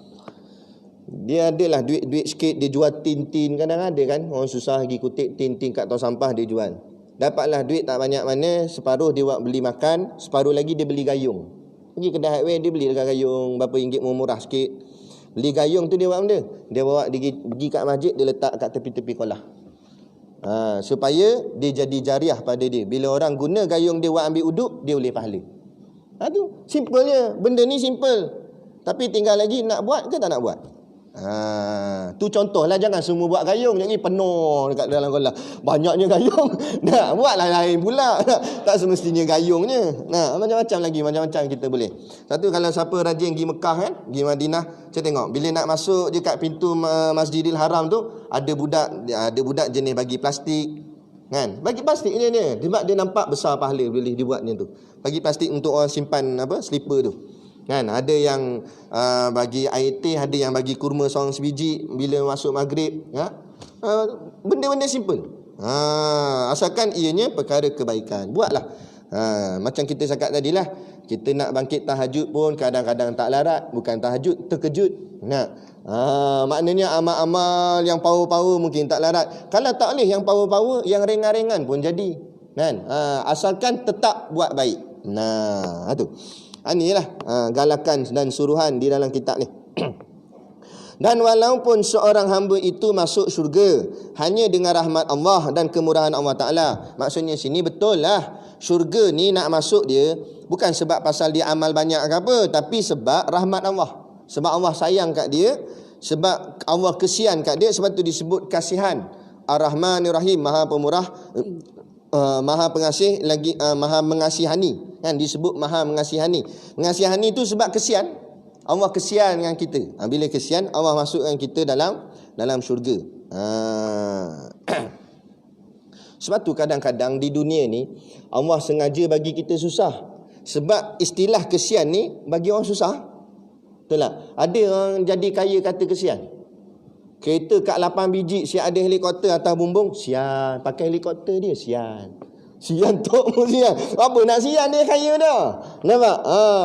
Dia adalah duit sikit, dia jual tin-tin. Kadang ada kan orang susah pergi kutip tin-tin kat tong sampah, dia jual. Dapatlah duit tak banyak mana, separuh dia buat beli makan, separuh lagi dia beli gayung. Pergi kedai hardware, dia beli dekat gayung berapa ringgit, murah sikit. Beli gayung tu dia buat benda, dia bawa pergi kat masjid, dia letak kat tepi-tepi kolah. Supaya dia jadi jariah pada dia. Bila orang guna gayung dia buat ambil uduk, dia boleh pahala. Tu simple je. Benda ni simple. Tapi tinggal lagi nak buat ke tak nak buat. Tu contohlah, jangan semua buat gayung jadi penuh dekat dalam kolam. Banyaknya gayung. Nak buatlah lain pula. Tak semestinya gayungnya. Macam-macam kita boleh. Satu, kalau siapa rajin pergi Mekah kan, pergi Madinah, saya tengok bila nak masuk je kat pintu Masjidil Haram tu, ada budak jenis bagi plastik. Kan? Bagi plastik dia. Dia nampak besar pahala boleh dibuatnya tu. Bagi plastik untuk orang simpan slipper tu. Kan, ada yang bagi air teh, ada yang bagi kurma seorang sebiji bila masuk maghrib, benda-benda simple. Asalkan ianya perkara kebaikan, buatlah. Macam kita cakap tadilah, kita nak bangkit tahajud pun kadang-kadang tak larat, bukan tahajud, terkejut. Maknanya amal-amal yang power-power mungkin tak larat. Kalau tak boleh yang power-power, yang ringan-ringan pun jadi. Kan? Asalkan tetap buat baik. Tu. Inilah galakan dan suruhan di dalam kitab ni. Dan walaupun seorang hamba itu masuk syurga hanya dengan rahmat Allah dan kemurahan Allah Ta'ala. Maksudnya sini betul lah, syurga ni nak masuk dia bukan sebab pasal dia amal banyak ke apa, tapi sebab rahmat Allah. Sebab Allah sayang kat dia, sebab Allah kesian kat dia. Sebab tu disebut kasihan. Ar-Rahmanir Rahim, Maha Pemurah, Maha Pengasih, lagi Maha Mengasihani. Kan disebut Maha Mengasihani. Mengasihani itu sebab kesian. Allah kesian dengan kita. Bila kesian, Allah masukkan kita dalam syurga. Sebab tu kadang-kadang di dunia ni Allah sengaja bagi kita susah. Sebab istilah kesian ni bagi orang susah. Betul tak? Ada orang jadi kaya kata kesian. Kereta kat 8 biji, siap ada helikopter atas bumbung, sian. Pakai helikopter dia, sian. Sian tok pun sian. Apa nak sian, dia kaya dah. Nampak?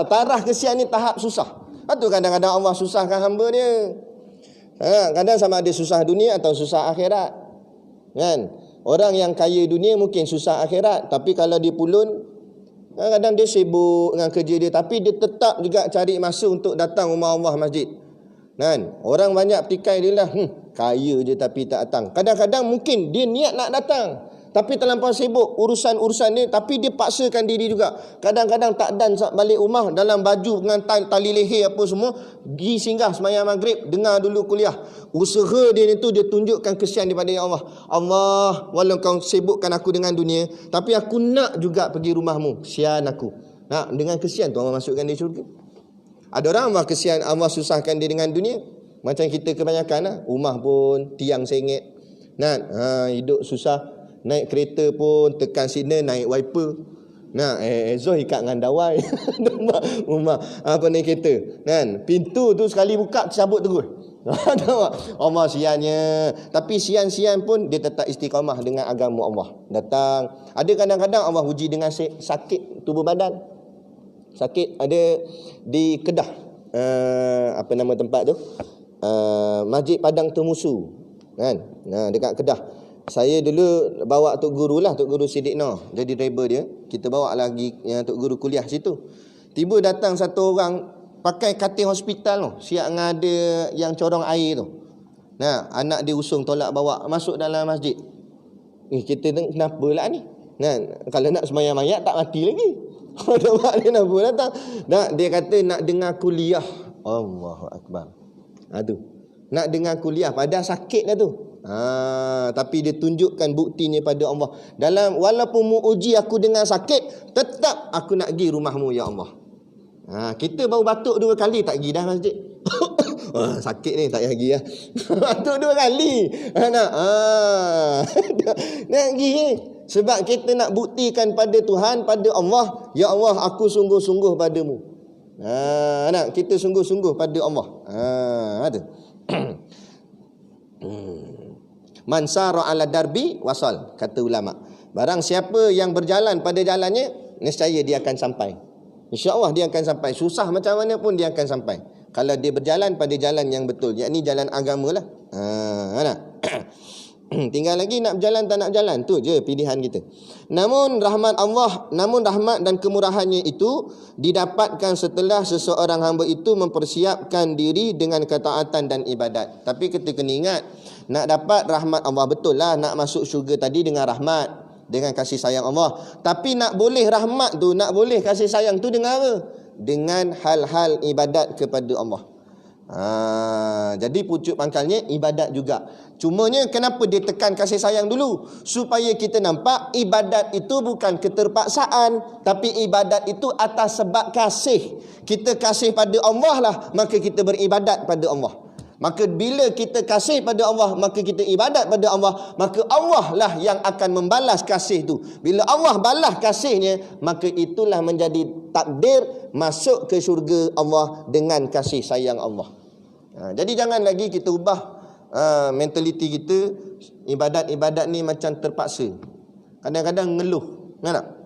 Taraf kesian ni tahap susah. Lepas tu kadang-kadang Allah susahkan hamba dia. Kadang sama ada susah dunia atau susah akhirat. Kan? Orang yang kaya dunia mungkin susah akhirat. Tapi kalau dia pulun, kadang-kadang dia sibuk dengan kerja dia, tapi dia tetap juga cari masa untuk datang rumah Allah masjid. Kan? Orang banyak petikai dia lah, kaya je tapi tak datang. Kadang-kadang mungkin dia niat nak datang, tapi terlampau sibuk urusan-urusan dia, tapi dia paksakan diri juga. Kadang-kadang tak dan balik rumah dalam baju dengan tali leher apa semua, pergi singgah sembahyang maghrib, dengar dulu kuliah. Usaha dia itu dia tunjukkan kesian daripada ya Allah. Allah, walau kau sibukkan aku dengan dunia, tapi aku nak juga pergi rumahmu. Kesian aku. Dengan kesian tu Allah masukkan dia syurga. Ada orang Allah kesian, Allah susahkan dia dengan dunia. Macam kita kebanyakan lah. Rumah pun tiang sengit. Hidup susah. Naik kereta pun tekan signal, naik wiper. Exhaust ikat dengan dawai. Rumah apa naik kereta. Kan? Pintu tu sekali buka cabut terus. Allah siannya. Tapi sian-sian pun dia tetap istiqamah dengan agama Allah. Datang. Ada kadang-kadang Allah uji dengan sakit tubuh badan. Sakit ada di Kedah. Apa nama tempat tu? Masjid Padang Temusu. Kan? Dekat Kedah. Saya dulu bawa Tok Guru lah, Tok Guru Siddiq Noh, jadi driver dia. Kita bawa lagi Tok Guru kuliah situ. Tiba datang satu orang pakai katil hospital tu, siap dengan ada yang corong air tu. Anak dia usung tolak bawa masuk dalam masjid. Kita tengok kenapa lah ni? Kalau nak sembahyang mayat tak mati lagi. Nampak dia kenapa datang? Dia kata nak dengar kuliah. Allahu Akbar. Tu. Nak dengar kuliah padahal sakit dah tu. Tapi dia tunjukkan buktinya pada Allah. Walaupun mu uji aku dengan sakit, tetap aku nak pergi rumahmu ya Allah. Kita baru batuk 2 kali tak pergi dah masjid. Sakit ni tak payah pergi lah. Batuk 2 kali. Nak pergi ni. Sebab kita nak buktikan pada Tuhan, pada Allah, ya Allah aku sungguh-sungguh padamu. Kita sungguh-sungguh pada Allah. Ada. Man sara ala darbi wasal, kata ulama. Barang siapa yang berjalan pada jalannya, nescaya dia akan sampai. InsyaAllah dia akan sampai. Susah macam mana pun dia akan sampai. Kalau dia berjalan pada jalan yang betul, yakni jalan agama lah. Tinggal lagi nak berjalan tak nak berjalan, tu je pilihan kita. Namun rahmat dan kemurahannya itu didapatkan setelah seseorang hamba itu mempersiapkan diri dengan ketaatan dan ibadat. Tapi kita kena ingat, nak dapat rahmat Allah, betul lah nak masuk syurga tadi dengan rahmat, dengan kasih sayang Allah. Tapi nak boleh rahmat tu, nak boleh kasih sayang tu dengan apa? Dengan hal-hal ibadat kepada Allah. Jadi pucuk pangkalnya ibadat juga. Cumanya kenapa dia tekan kasih sayang dulu? Supaya kita nampak ibadat itu bukan keterpaksaan, tapi ibadat itu atas sebab kasih. Kita kasih pada Allah lah, maka kita beribadat pada Allah. Maka bila kita kasih pada Allah, maka kita ibadat pada Allah, maka Allah lah yang akan membalas kasih tu. Bila Allah balas kasihnya, maka itulah menjadi takdir masuk ke syurga Allah dengan kasih sayang Allah. Jadi jangan lagi kita ubah mentaliti kita, ibadat-ibadat ni macam terpaksa. Kadang-kadang ngeluh. Tak?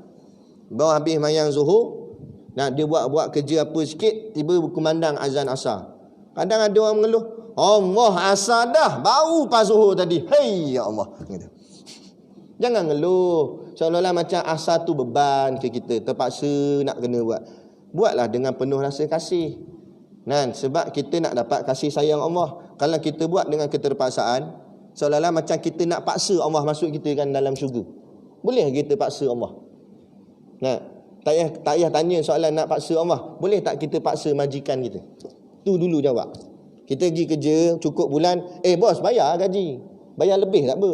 baru habis mayang zuhur, dia buat kerja apa sikit, tiba berkumandang azan asar. Kadang ada orang mengeluh, Allah asar dah, baru pas zuhur tadi. Hei ya Allah. Gitu. Jangan ngeluh seolah-olah macam asar tu beban ke kita, terpaksa nak kena buat. Buatlah dengan penuh rasa kasih. Sebab kita nak dapat kasih sayang Allah. Kalau kita buat dengan keterpaksaan, seolah-olah macam kita nak paksa Allah masuk kita kan dalam syurga. Boleh kita paksa Allah? Tak payah tanya soalan nak paksa Allah. Boleh tak kita paksa majikan kita? Tu dulu jawab. Kita pergi kerja cukup bulan, bos bayar gaji. Bayar lebih tak apa?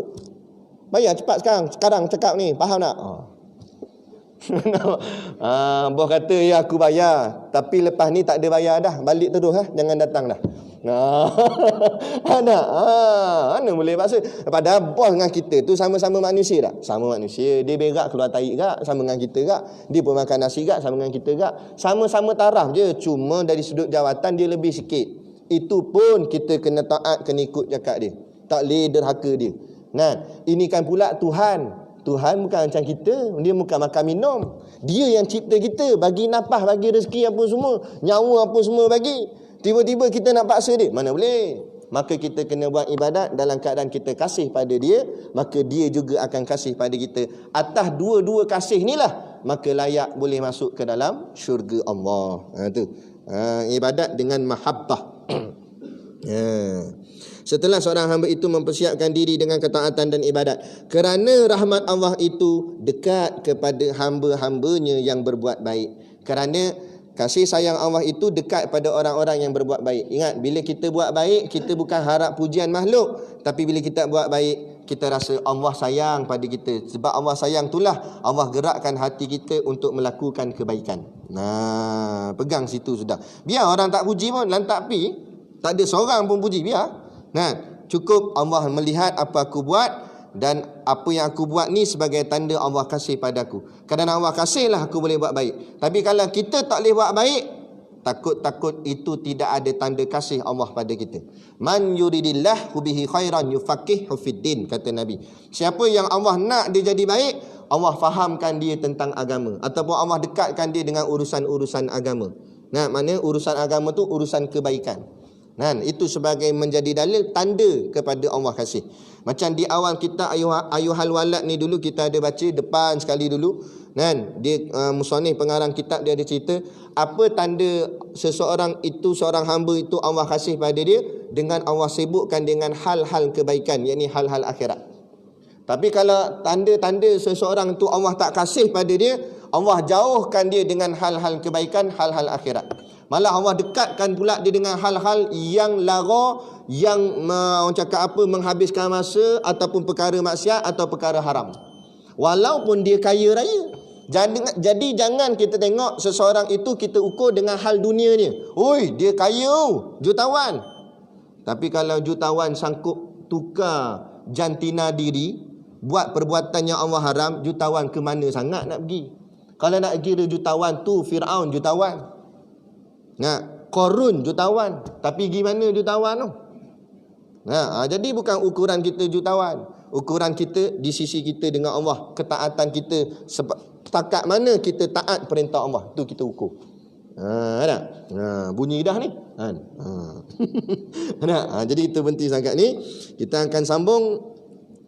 Bayar cepat sekarang cakap ni, faham tak? Bos kata ya aku bayar, tapi lepas ni tak ada bayar dah, balik terus jangan datang dah. Mana boleh paksa? Padahal bos dengan kita tu sama-sama manusia tak? Sama manusia. Dia berak keluar tahi tak? Sama dengan kita tak? Dia pun makan nasi tak? Sama dengan kita tak? Sama-sama taraf je, cuma dari sudut jawatan dia lebih sikit. Itu pun kita kena taat, kena ikut cakap dia. Tak boleh derhaka dia. Ini kan pula Tuhan. Tuhan bukan macam kita. Dia bukan makan minum. Dia yang cipta kita, bagi nafas, bagi rezeki apa semua, nyawa apa semua bagi. Tiba-tiba kita nak paksa dia, mana boleh. Maka kita kena buat ibadat dalam keadaan kita kasih pada dia, maka dia juga akan kasih pada kita. Atas dua-dua kasih inilah maka layak boleh masuk ke dalam syurga Allah. Ibadat dengan mahabbah. Setelah seorang hamba itu mempersiapkan diri dengan ketaatan dan ibadat, kerana rahmat Allah itu dekat kepada hamba-hambanya yang berbuat baik. Kerana kasih sayang Allah itu dekat pada orang-orang yang berbuat baik. Ingat, bila kita buat baik, kita bukan harap pujian makhluk. Tapi bila kita buat baik, kita rasa Allah sayang pada kita. Sebab Allah sayang itulah Allah gerakkan hati kita untuk melakukan kebaikan. Pegang situ sudah. Biar orang tak puji pun, lantak pi, tak ada seorang pun puji, biar. Cukup Allah melihat apa aku buat, dan apa yang aku buat ni sebagai tanda Allah kasih padaku. Kerana Allah kasihlah aku boleh buat baik. Tapi kalau kita tak boleh buat baik, takut-takut itu tidak ada tanda kasih Allah pada kita. Man yuridillahu bihi khairan yufaqihu fiddin, kata Nabi. Siapa yang Allah nak dia jadi baik, Allah fahamkan dia tentang agama, ataupun Allah dekatkan dia dengan urusan-urusan agama. Maknanya urusan agama tu urusan kebaikan. Itu sebagai menjadi dalil tanda kepada Allah kasih. Macam di awal kita Ayuhal Walad ni dulu kita ada baca depan sekali dulu. Dia musannif pengarang kitab dia ada cerita apa tanda seseorang itu, seorang hamba itu Allah kasih pada dia, dengan Allah sibukkan dengan hal-hal kebaikan, yakni hal-hal akhirat. Tapi kalau tanda-tanda seseorang itu Allah tak kasih pada dia, Allah jauhkan dia dengan hal-hal kebaikan, hal-hal akhirat. Malah Allah dekatkan pula dia dengan hal-hal yang lara, yang orang cakap apa, menghabiskan masa, ataupun perkara maksiat atau perkara haram. Walaupun dia kaya raya. Jadi jangan kita tengok seseorang itu kita ukur dengan hal dunianya. Oi, dia kaya, jutawan. Tapi kalau jutawan sanggup tukar jantina diri, buat perbuatan yang Allah haram, jutawan ke mana sangat nak pergi? Kalau nak kira jutawan tu Fir'aun jutawan, Qarun jutawan, tapi gimana jutawan tu? Jadi bukan ukuran kita jutawan. Ukuran kita di sisi kita dengan Allah, ketaatan kita setakat mana kita taat perintah Allah, tu kita ukur. Bunyi dah ni. Jadi itu penting sangat ni. Kita akan sambung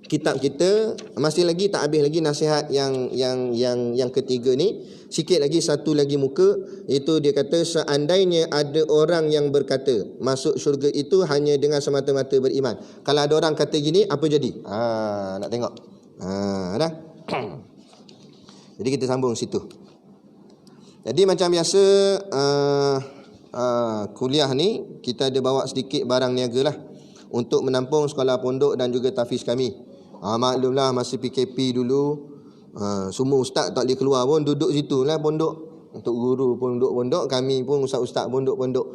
kitab kita, masih lagi tak habis lagi nasihat yang ketiga ni. Sikit lagi, satu lagi muka, itu dia kata seandainya ada orang yang berkata masuk syurga itu hanya dengan semata-mata beriman. Kalau ada orang kata gini, apa jadi? Nak tengok. Dah. Jadi kita sambung situ. Jadi macam biasa kuliah ni kita ada bawa sedikit barang niaga lah untuk menampung sekolah pondok dan juga tahfiz kami. Maklumlah masa PKP dulu, semua ustaz tak boleh keluar pun, duduk situ lah pondok. Untuk guru pondok-pondok, kami pun ustaz-ustaz pondok-pondok.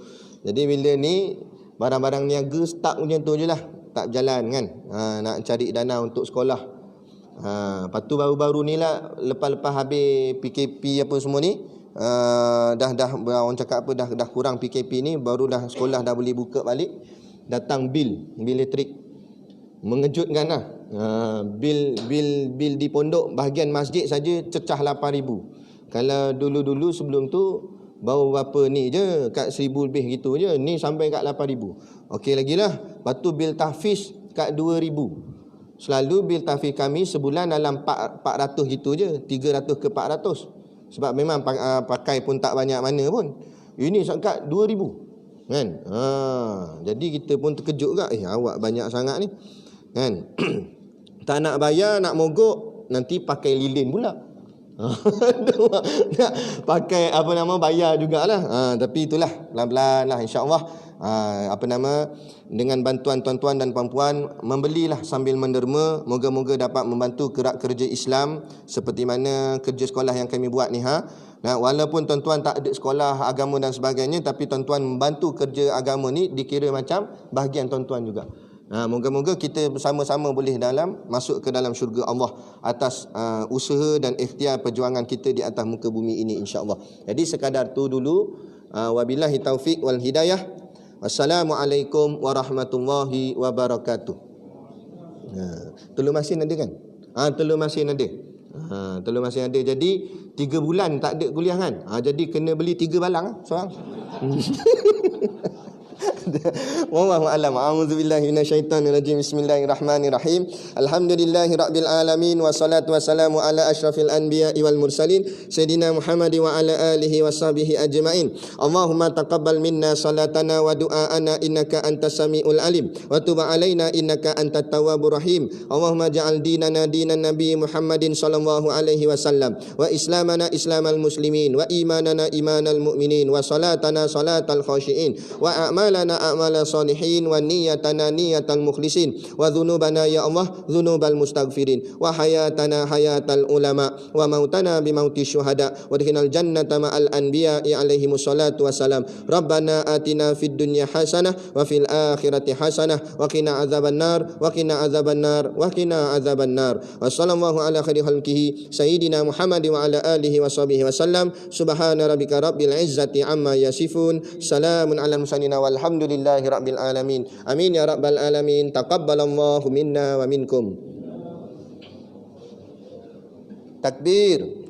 Jadi bila ni barang-barang niaga stuck macam tu je lah, tak berjalan kan. Nak cari dana untuk sekolah. Lepas tu baru-baru ni lah, lepas-lepas habis PKP apa semua ni, dah orang cakap apa, dah kurang PKP ni, baru dah sekolah dah boleh buka balik. Datang bil elektrik. Mengejutkan lah. Bil di pondok bahagian masjid saja cecah 8,000. Kalau dulu-dulu sebelum tu baru berapa ni je, kat 1,000 lebih gitu je. Ni sampai kat 8,000. Okey lagi lah. Lepas tu bil tahfiz kat 2,000. Selalu bil tahfiz kami sebulan dalam 400 gitu je, 300 ke 400. Sebab memang pakai pun tak banyak mana pun. Ini kat 2,000 kan. Jadi kita pun terkejut juga, awak banyak sangat ni kan. Tak nak bayar, nak mogok, nanti pakai lilin pula. Nak pakai bayar jugalah. Tapi itulah, pelan-pelan lah insya-Allah. Dengan bantuan tuan-tuan dan puan-puan, membelilah sambil menderma. Moga-moga dapat membantu gerak kerja Islam seperti mana kerja sekolah yang kami buat ni. Nah, walaupun tuan-tuan tak ada sekolah agama dan sebagainya, tapi tuan-tuan membantu kerja agama ni dikira macam bahagian tuan-tuan juga. Moga-moga kita bersama-sama boleh masuk ke dalam syurga Allah atas usaha dan ikhtiar perjuangan kita di atas muka bumi ini insya-Allah. Jadi sekadar tu dulu. Wabillahi taufik wal hidayah. Wassalamualaikum warahmatullahi wabarakatuh. Telur masin ada kan? Telur masin ada. Telur masin ada. Jadi 3 bulan tak ada kuliah kan? Jadi kena beli 3 balang seorang. Wallahu a'lam. A'udzubillahi minasyaitonirrajim. Bismillahirrahmanirrahim. Alhamdulillahirabbil alamin wassalatu wassalamu ala asyrafil anbiya'i wal mursalin sayidina Muhammad wa ala alihi washabihi ajmain. Allahumma taqabbal minna salatana wa du'aana innaka antas samiul alim wa tub alaina innaka antat tawwabur rahim. Allahumma ja'al dinana dinan nabi Muhammadin sallallahu alaihi wasallam wa islamana islamal muslimin wa imanana imanal mu'minin wa salatana salatal khashiin wa a'malana a'mala salihin wa niyatana niyatal mukhlisin wa dhunubana ya Allah dhunubal mustaghfirin wa hayatana hayatal ulama wa mautana bimauti syuhada wa dhinal jannata ma'al anbiya'i alaihi wassalatu wassalam. Rabbana atina fid dunya hasanah wa fil akhirati hasanah wa qina adzaban nar wa qina adzaban nar wa qina adzaban nar. Wa sallallahu ala khairi khalqihi sayyidina Muhammad wa ala alihi washabihi wasallam. Subhana rabbika rabbil izzati amma yasifun. Salamun alal mursalin walhamdulillahi rabbil alamin. Amin ya rabbal alamin. Taqabbalallahu minna wa minkum. Takbir.